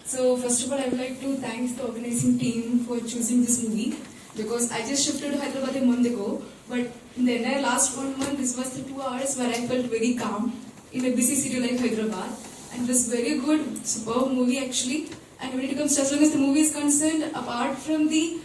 So first of all, I would like to thank the organizing team for choosing this movie because I just shifted to Hyderabad a month ago. But in the entire last 1 month, this was the 2 hours where I felt very calm in a busy city like Hyderabad. And it was very good, superb movie actually. And when it comes to as long as the movie is concerned, apart from the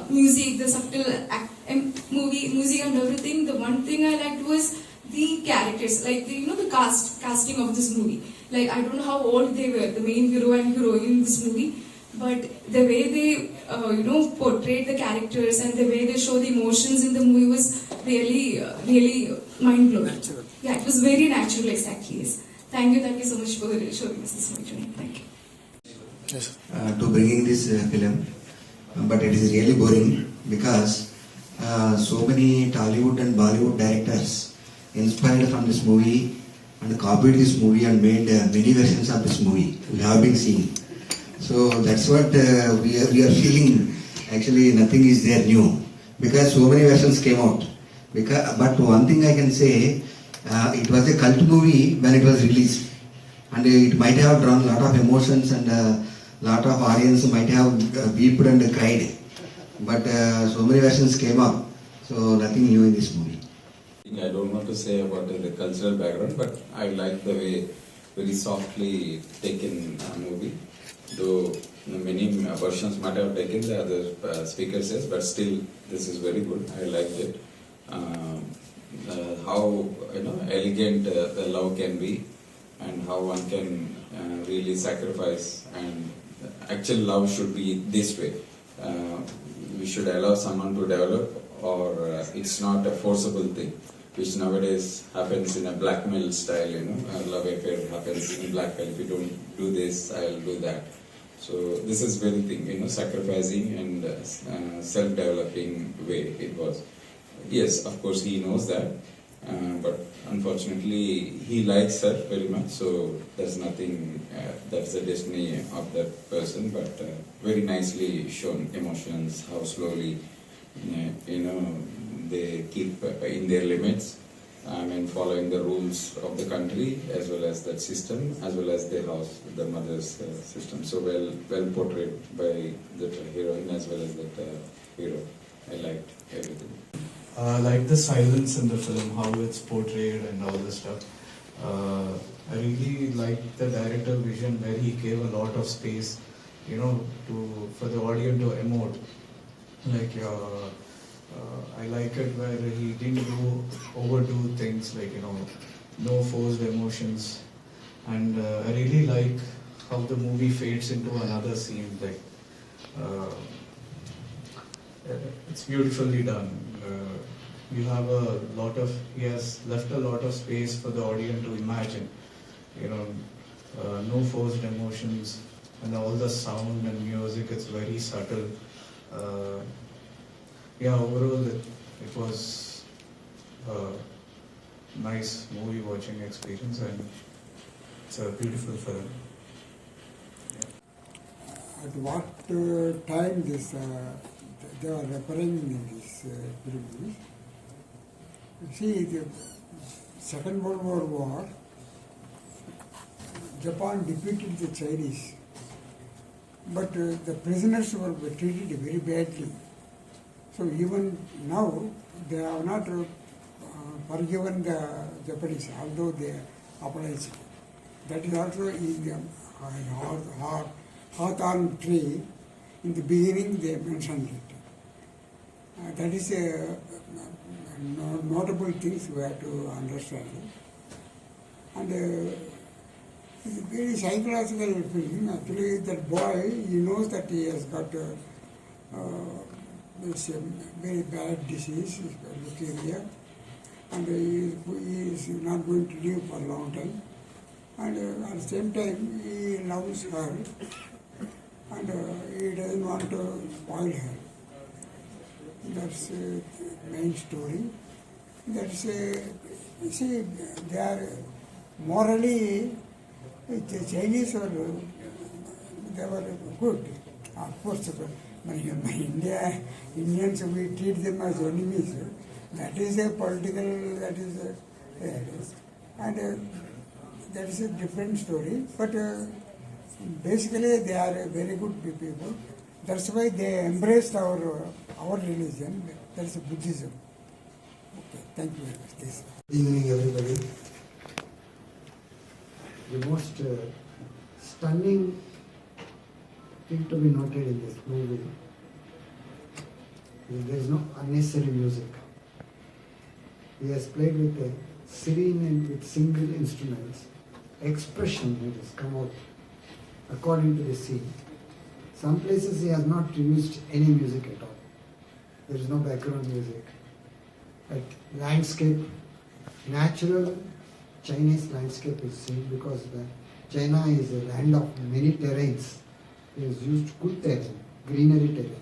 music, the subtle music and everything, the one thing I liked was the characters, like the casting of this movie. Like I don't know how old they were, the main hero and heroine in this movie, but the way they portrayed the characters and the way they show the emotions in the movie was really mind blowing. Natural. Yeah, it was very natural, exactly. Yes. Thank you so much for showing us this movie tonight. Thank you. Yes. To bringing this film, but it is really boring because so many Tollywood and Bollywood directors inspired from this movie and copied this movie and made many versions of this movie we have been seeing. So that's what we are feeling. Actually, nothing is there new because so many versions came out. But one thing I can say, it was a cult movie when it was released, and it might have drawn a lot of emotions and lot of audience might have wept and cried. But so many versions came up, so nothing new in this movie. I don't want to say about the cultural background, but I like the way very softly taken movie. Though many versions might have taken the other speaker says, but still this is very good. I liked it. How elegant the love can be, and how one can really sacrifice. And actual love should be this way. We should allow someone to develop, or it's not a forcible thing, which nowadays happens in a blackmail style, love affair happens in blackmail. If you don't do this, I'll do that. So this is very thing, sacrificing and self-developing way it was. Yes, of course he knows that, but unfortunately he likes her very much, so there's nothing, that's the destiny of that person, but very nicely shown emotions, how slowly, they keep in their limits, following the rules of the country as well as that system, as well as the house, the mother's system. So well portrayed by the heroine as well as that hero. I liked everything. I like the silence in the film, how it's portrayed and all this stuff. I really like the director vision where he gave a lot of space, for the audience to emote. I like it where he didn't overdo things, no forced emotions. And I really like how the movie fades into another scene. It's beautifully done. He has left a lot of space for the audience to imagine. No forced emotions, and all the sound and music, it's very subtle. Overall it was a nice movie watching experience, and it's a beautiful film. At what time they are referring in this film? See, the Second World War, Japan defeated the Chinese, but the prisoners were treated very badly. So even now, they have not forgiven the Japanese, although they apologized. That is also in the Hawthorn tree. In the beginning, they mentioned it. That is a notable things we have to understand. And it's a very psychological film. Actually, that boy, he knows that he has got it's a very bad disease, leukemia, and he is not going to live for a long time. And at the same time, he loves her, and he doesn't want to spoil her. That's the main story. That's see, they are morally, the Chinese they were good, of course. But Indians, we treat them as enemies. That is a political, and that is a different story. But Basically, they are a very good people. That's why they embraced our religion. That's Buddhism. Okay, thank you very much. This. Good evening, everybody. The most stunning thing to be noted in this movie is there is no unnecessary music. He has played with a serene and with single instruments. Expression that has come out according to the scene. Some places he has not used any music at all. There is no background music. But landscape, natural Chinese landscape is seen because China is a land of many terrains. He has used good terrain, greenery terrain.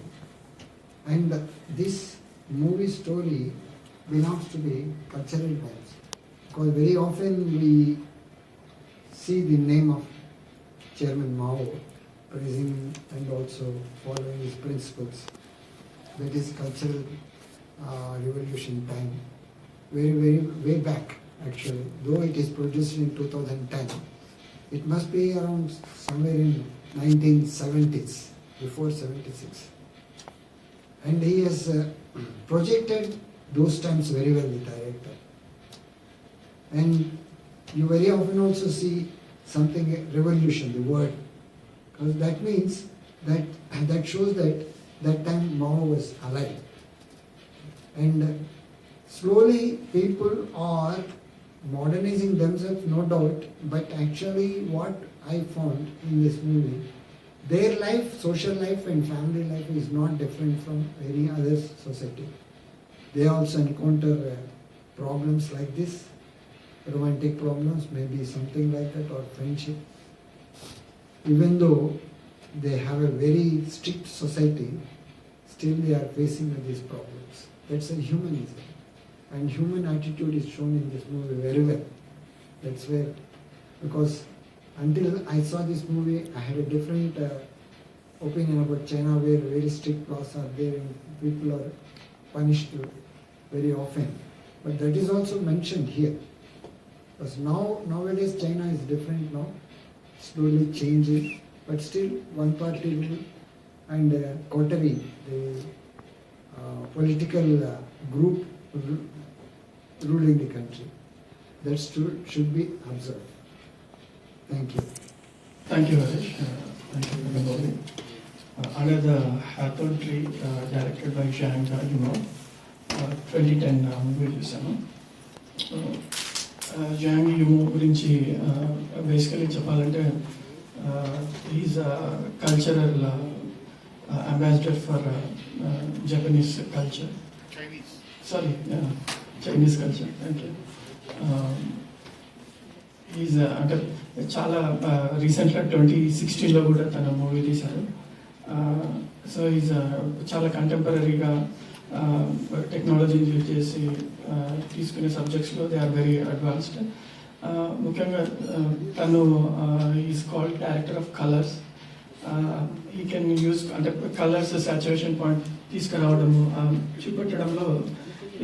And this movie story belongs to the cultural times. Because very often we see the name of Chairman Mao praising and also following his principles. That is cultural revolution time. Very way back actually. Though it is produced in 2010, it must be around somewhere in 1970s, before 76. And he has projected those times very well, the director. And you very often also see something, revolution, the word. Because that means that shows that time Mao was alive. And slowly people are modernizing themselves, no doubt, but actually what I found in this movie, their life, social life and family life is not different from any other society. They also encounter problems like this, romantic problems, maybe something like that, or friendship. Even though they have a very strict society, still they are facing these problems. That's a humanism. And human attitude is shown in this movie very well. That's where, because until I saw this movie, I had a different opinion about China, where very strict laws are there and people are punished very often. But that is also mentioned here. Because nowadays China is different now, slowly changing, but still one party rule and coterie, the political group ruling the country. That should be observed. Thank you. Thank you, Harish. Thank you, Vinodhi. Under the Hawthorne Tree, directed by Zhang Yimou, 2010 movie చూసాను. Zhang Yimou గురించి basically చెప్పాలంటే is cultural ambassador for Japanese culture. Chinese culture. Thank you. He's అంటే చాలా రీసెంట్గా 2016లో కూడా తన movie తీశారు. So is చాలా కంటెంపరీగా టెక్నాలజీని యూజ్ చేసి తీసుకునే సబ్జెక్ట్స్లో దే ఆర్ వెరీ అడ్వాన్స్డ్. ముఖ్యంగా తను is called director of colours. He can use అంటే కలర్స్ సాచురేషన్ పాయింట్ తీసుకురావడము చూపెట్టడంలో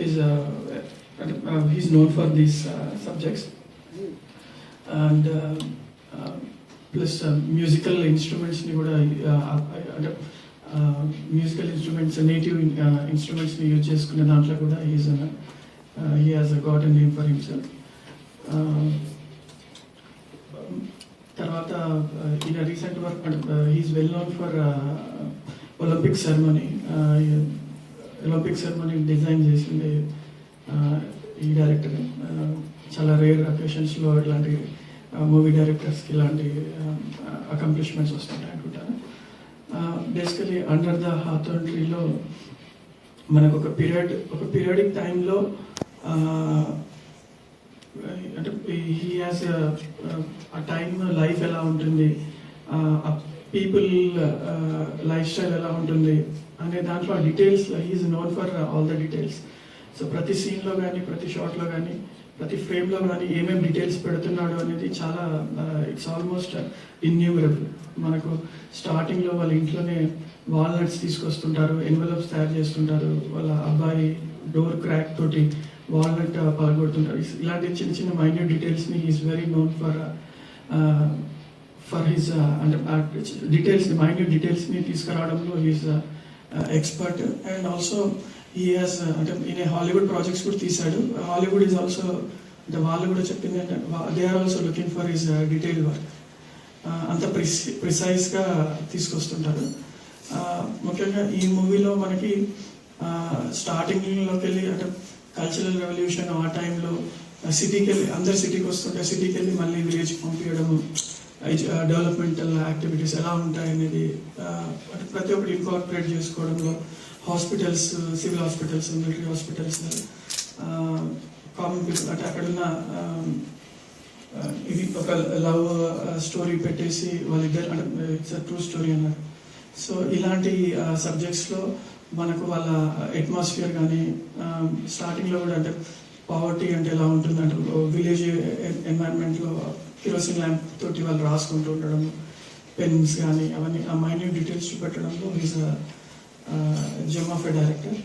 is he's known for these subjects. And plus musical ఇన్స్ట్రుమెంట్స్ని కూడా అంటే మ్యూజికల్ ఇన్స్ట్రుమెంట్స్ నేటివ్ ఇన్స్ట్రుమెంట్స్ని యూజ్ చేసుకునే దాంట్లో కూడా he has got a name for himself. తర్వాత ఈయన recent work he is well known for Olympic ceremony design చేసింది ఈ డైరెక్టర్. చాలా రేర్ అకేషన్స్లో ఇలాంటి మూవీ డైరెక్టర్స్కి ఇలాంటి అకంప్లిష్మెంట్స్ వస్తుంటాయి అనుకుంటాను. బేసికలీ అండర్ ద హాథోర్న్ ట్రీలో మనకు ఒక పీరియడిక్ టైంలో అంటే హీ హ్యాస్ ఆ టైమ్ లైఫ్ ఎలా ఉంటుంది, పీపుల్ లైఫ్ స్టైల్ ఎలా ఉంటుంది అనే దాంట్లో ఆ details he is known for all the details. So ప్రతి సీన్లో కానీ ప్రతి షాట్లో కానీ ప్రతి ఫ్రేమ్లో కానీ ఏమేమి డీటెయిల్స్ పెడుతున్నాడు అనేది చాలా ఇట్స్ ఆల్మోస్ట్ ఇన్యూమరబుల్. మనకు స్టార్టింగ్లో వాళ్ళ ఇంట్లోనే వాల్నట్స్ తీసుకొస్తుంటారు, ఎన్వెలప్స్ తయారు చేస్తుంటారు, వాళ్ళ అబ్బాయి డోర్ క్రాక్ తోటి వాల్నట్ పగలగొడుతుంటారు. ఇలాంటి చిన్న చిన్న మైన్యూట్ డీటెయిల్స్ని he is very known for his అంటే డీటెయిల్స్, మైన్యూట్ డీటెయిల్స్ని తీసుకురావడంలో he's expert. And also he has అంటే ఈయన హాలీవుడ్ ప్రాజెక్ట్స్ కూడా తీశాడు. హాలీవుడ్ ఈజ్ ఆల్సో అంటే వాళ్ళు కూడా చెప్పింది అంటే they are also looking for his detail work. అంత ప్రిసైజ్గా తీసుకొస్తుంటారు. ముఖ్యంగా ఈ మూవీలో మనకి స్టార్టింగ్లోకి వెళ్ళి అంటే కల్చరల్ రెవల్యూషన్ ఆ టైంలో సిటీకి వెళ్ళి అందరు సిటీకి వస్తుంటే సిటీకి వెళ్ళి మళ్ళీ విలేజ్కి పంపించడము, డెవలప్మెంటల్ యాక్టివిటీస్ ఎలా ఉంటాయి అనేది అంటే ప్రతి ఒక్కటి ఇన్కార్పొరేట్ చేసుకోవడంలో hospitals, civil hospitals, military hospitals, common people అంటే అక్కడున్న ఇది ఒక లవ్ స్టోరీ పెట్టేసి వాళ్ళిద్దరు అంటే ఇట్స్ ట్రూ స్టోరీ అన్నారు. సో ఇలాంటి సబ్జెక్ట్స్లో మనకు వాళ్ళ అట్మాస్ఫియర్ కానీ స్టార్టింగ్లో కూడా అంటే పావర్టీ అంటే ఎలా ఉంటుంది అంటే విలేజ్ ఎన్వైరన్మెంట్లో కిరోసిన్ ల్యాంప్ తోటి వాళ్ళు రాసుకుంటూ ఉండడం, పెన్స్ కానీ అవన్నీ ఆ మైన్యూట్ డీటెయిల్స్ చూపెట్టడంలో is gem of a director.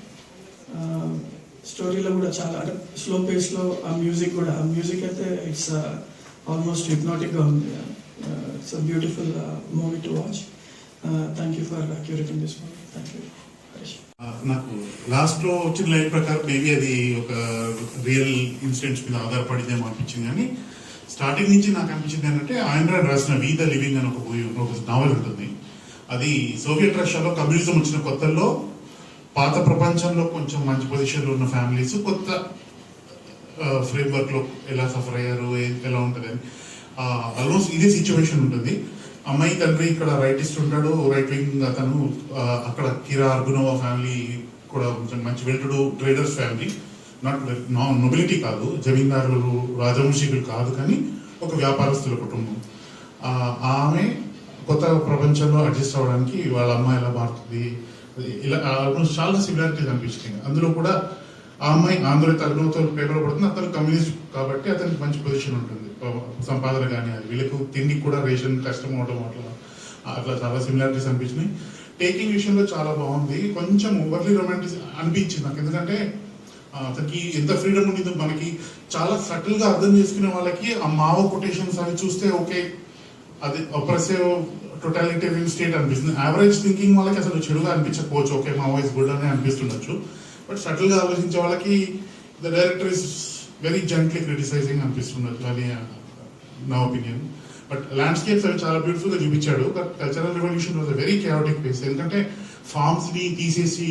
స్టోరీలో కూడా చాలా అంటే స్లో పేస్లో ఆ మ్యూజిక్ అయితే ఇట్స్ ఆల్మోస్ట్ హిప్నాటిక్గా ఉంది. It's a beautiful movie to watch. Thank you for curating this movie. Thank you. నాకు లాస్ట్లో వచ్చిన లైన్ ప్రకారం మేబీ అది ఒక రియల్ ఇన్సిడెంట్స్ మీద ఆధారపడిందేమో అనిపించింది, కానీ స్టార్టింగ్ నుంచి నాకు అనిపించింది ఏంటంటే ఆయన రాసిన వి ద లివింగ్ అని ఒక నావెల్ ఉంటుంది. అది సోవియట్ రష్యాలో కమ్యూనిజం వచ్చిన కొత్తల్లో పాత ప్రపంచంలో కొంచెం మంచి పొజిషన్లో ఉన్న ఫ్యామిలీస్ కొత్త ఫ్రేమ్వర్క్లో ఎలా సఫర్ అయ్యారు, ఎలా ఉంటుంది అని ఆల్మోస్ట్ ఇదే సిచ్యువేషన్ ఉంటుంది. అమ్మాయి తండ్రి ఇక్కడ రైటిస్ట్ ఉంటాడు, రైట్ వింగ్ అతను. అక్కడ కిరా అర్గునోవా ఫ్యామిలీ కూడా కొంచెం మంచి వెల్టుడు ట్రేడర్స్ ఫ్యామిలీ, నాట్ నొబిలిటీ కాదు, జమీందారులు రాజవంశీకులు కాదు, కానీ ఒక వ్యాపారస్తుల కుటుంబం. ఆమె కొత్త ప్రపంచంలో అడ్జస్ట్ అవ్వడానికి వాళ్ళ అమ్మాయి ఎలా మారుతుంది, ఇలా ఆల్మోస్ట్ చాలా సిమిలారిటీస్ అనిపించింది. అందులో కూడా ఆ అమ్మాయి ఆంధ్ర తల్లితో పేపర్ పడుతుంది, అతను కమ్యూనిస్ట్ కాబట్టి అతనికి మంచి పొజిషన్ ఉంటుంది, సంపాదన కానీ అది. వీళ్ళకు తిండికి కూడా రేషన్ కష్టం అవడం అట్లా చాలా సిమిలారిటీస్ అనిపించినాయి. టేకింగ్ విషయంలో చాలా బాగుంది, కొంచెం ఓవర్లీ రొమాంటిక్ అనిపించింది నాకు. ఎందుకంటే అతనికి ఎంత ఫ్రీడమ్ ఉండిందో మనకి చాలా సటిల్గా అర్థం చేసుకునే వాళ్ళకి ఆ మావో కొటేషన్స్ అవి చూస్తే ఓకే అది అప్రెసివ్ టోటాలిటేరియన్ స్టేట్ అనిపిస్తుంది. యావరేజ్ థింకింగ్ వాళ్ళకి అసలు చెడుగా అనిపించకపోవచ్చు, ఓకే మావో ఇస్ గుడ్ అని అనిపిస్తుండొచ్చు. బట్ సటిల్గా ఆలోచించే వాళ్ళకి the director is very gently criticizing అనిపిస్తుండొచ్చు, అది నా ఒపీనియన్. బట్ ల్యాండ్స్కేప్స్ అవి చాలా బ్యూటిఫుల్గా చూపించాడు. But cultural revolution was a very chaotic place. ఎందుకంటే ఫార్మ్స్ని తీసేసి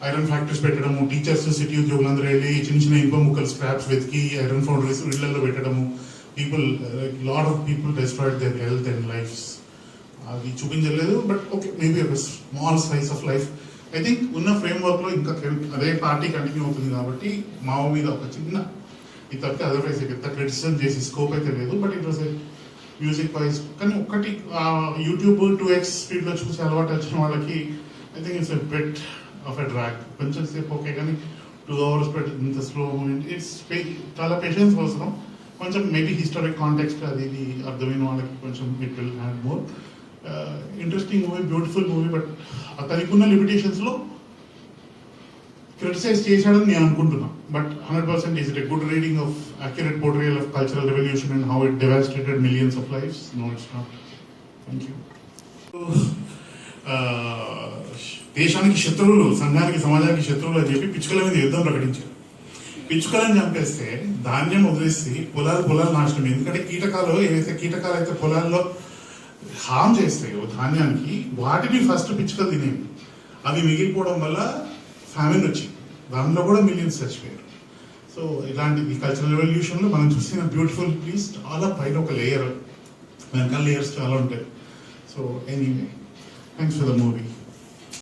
ఐరన్ ఫ్యాక్టరీస్ పెట్టడము, టీచర్స్ సిటీ ఉద్యోగులందరూ వెళ్ళి చిన్న చిన్న ఇనుప ముక్కలు స్క్రాప్స్ వెతికి ఐరన్ ఫౌండరీస్ ఇళ్లలో పెట్టడము, people lot of people destroyed their health and lifes. అది చూపించలేదు, బట్ ఓకే మేబీ ఒక small slice of life. I think ఉన్న ఫ్రేమ్వర్క్లో ఇంకా అదే పార్టీ కంటిన్యూ అవుతుంది కాబట్టి మావో మీద ఒక చిన్న ఇది తప్పితే అదర్వైజ్ ఎంత క్రిటిసిజం చేసి స్కోప్ అయితే లేదు. But it was music wise కానీ ఒక్కటి యూట్యూబ్ 2x స్పీడ్లో చూసి అలవాటు వచ్చిన వాళ్ళకి I think it's a bet of a drag. కొంచెం సేపు ఓకే, కానీ 2 hours పెట్టి ఇంత స్లో మూమెంట్ ఇట్స్ చాలా పేషెన్స్ అవసరం. కొంచెం మేబీ హిస్టారిక్ కాంటెక్స్ట్ అది ఇది అర్థమైన వాళ్ళకి కొంచెం it will have more interesting movie, beautiful movie. But అతనికి ఉన్న లిమిటేషన్స్లో క్రిటిసైజ్ చేశాడని నేను అనుకుంటున్నాను. But 100% is it a good reading of accurate portrayal of cultural revolution and how it devastated millions of lifes? No, it's not. Thank you. దేశానికి శత్రువులు, సంఘానికి సమాజానికి శత్రువులు అని చెప్పి పిచ్చుకల మీద యుద్ధం ప్రకటించారు. పిచ్చుకలను చంపేస్తే ధాన్యం వదిలేసి పొలాలు నాశనం. ఎందుకంటే కీటకాలు ఏవైతే కీటకాలు అయితే పొలాల్లో హామ్ చేస్తాయో ధాన్యానికి, వాటిని ఫస్ట్ పిచ్చుకలు తినేవి. అవి మిగిలిపోవడం వల్ల ఫ్యామిన్ వచ్చింది, దానిలో కూడా మిలియన్స్ చచ్చిపోయారు. సో ఇలాంటి కల్చరల్ రెవల్యూషన్లో మనం చూసిన బ్యూటిఫుల్ ప్లీజ్ చాలా పైన ఒక లేయర్, వెనకాల లేయర్స్ చాలా ఉంటాయి. So anyway, thanks for the movie.